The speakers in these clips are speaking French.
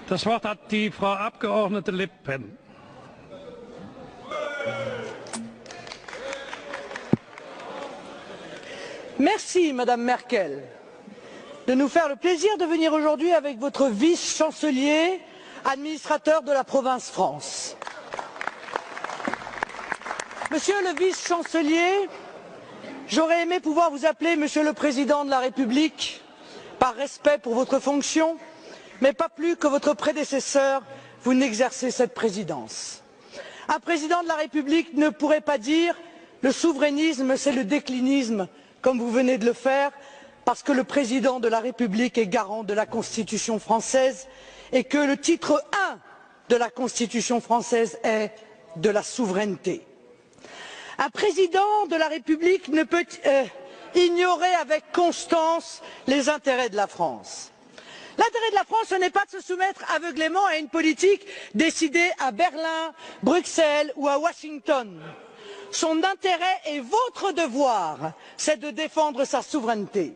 Das Wort hat die Frau Abgeordnete Le Pen. Merci, Madame Merkel, de nous faire le plaisir de venir aujourd'hui avec votre vice-chancelier, administrateur de la province France. Monsieur le vice-chancelier, j'aurais aimé pouvoir vous appeler Monsieur le Président de la République, par respect pour votre fonction, mais pas plus que votre prédécesseur, vous n'exercez cette présidence. Un président de la République ne pourrait pas dire le souverainisme, c'est le déclinisme, comme vous venez de le faire, parce que le président de la République est garant de la Constitution française et que le titre 1 de la Constitution française est de la souveraineté. Un président de la République ne peut ignorer avec constance les intérêts de la France. L'intérêt de la France, ce n'est pas de se soumettre aveuglément à une politique décidée à Berlin, Bruxelles ou à Washington. Son intérêt et votre devoir, c'est de défendre sa souveraineté.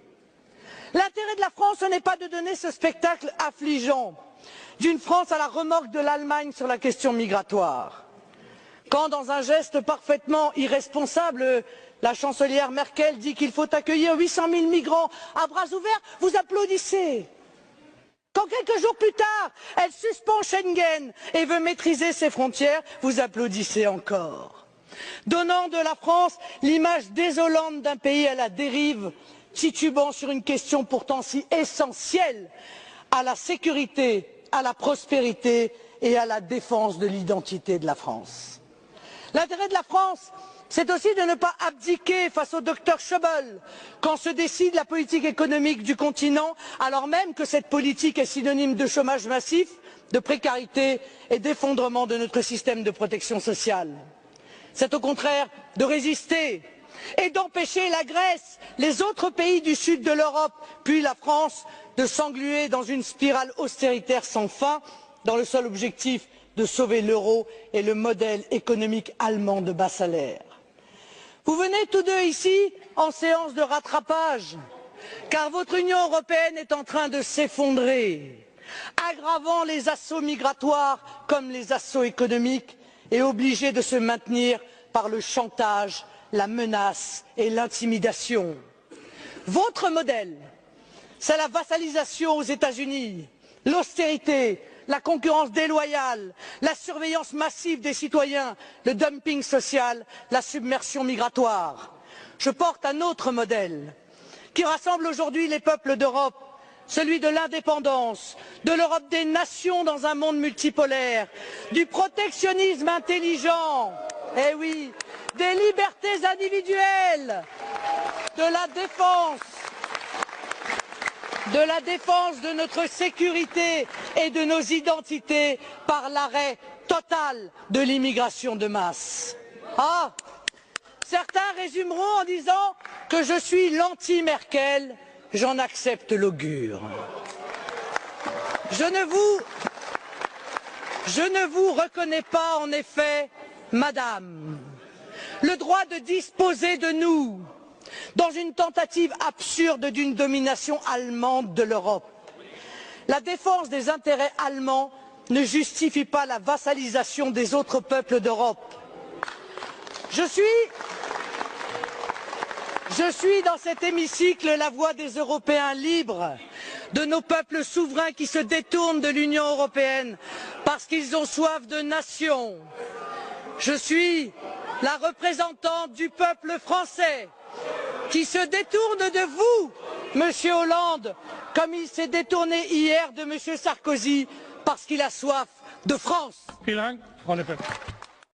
L'intérêt de la France, ce n'est pas de donner ce spectacle affligeant d'une France à la remorque de l'Allemagne sur la question migratoire. Quand, dans un geste parfaitement irresponsable, la chancelière Merkel dit qu'il faut accueillir 800 000 migrants à bras ouverts, vous applaudissez. Quand quelques jours plus tard, elle suspend Schengen et veut maîtriser ses frontières, vous applaudissez encore. Donnant de la France l'image désolante d'un pays à la dérive, titubant sur une question pourtant si essentielle à la sécurité, à la prospérité et à la défense de l'identité de la France. L'intérêt de la France, c'est aussi de ne pas abdiquer face au docteur Schäuble quand se décide la politique économique du continent, alors même que cette politique est synonyme de chômage massif, de précarité et d'effondrement de notre système de protection sociale. C'est au contraire de résister et d'empêcher la Grèce, les autres pays du sud de l'Europe, puis la France, de s'engluer dans une spirale austéritaire sans fin, dans le seul objectif de sauver l'euro et le modèle économique allemand de bas salaire. Vous venez tous deux ici en séance de rattrapage, car votre Union européenne est en train de s'effondrer, aggravant les assauts migratoires comme les assauts économiques et obligée de se maintenir par le chantage, la menace et l'intimidation. Votre modèle, c'est la vassalisation aux États-Unis, l'austérité, la concurrence déloyale, la surveillance massive des citoyens, le dumping social, la submersion migratoire. Je porte un autre modèle qui rassemble aujourd'hui les peuples d'Europe, celui de l'indépendance, de l'Europe des nations dans un monde multipolaire, du protectionnisme intelligent, eh oui, des libertés individuelles, de la défense de notre sécurité et de nos identités par l'arrêt total de l'immigration de masse. Ah, certains résumeront en disant que je suis l'anti-Merkel. J'en accepte l'augure. Je ne vous reconnais pas, en effet, Madame, le droit de disposer de nous dans une tentative absurde d'une domination allemande de l'Europe. La défense des intérêts allemands ne justifie pas la vassalisation des autres peuples d'Europe. Je suis dans cet hémicycle la voix des Européens libres, de nos peuples souverains qui se détournent de l'Union européenne parce qu'ils ont soif de nation. Je suis la représentante du peuple français qui se détourne de vous, Monsieur Hollande, comme il s'est détourné hier de Monsieur Sarkozy parce qu'il a soif de France. Vielen Dank, Frau Le Pen.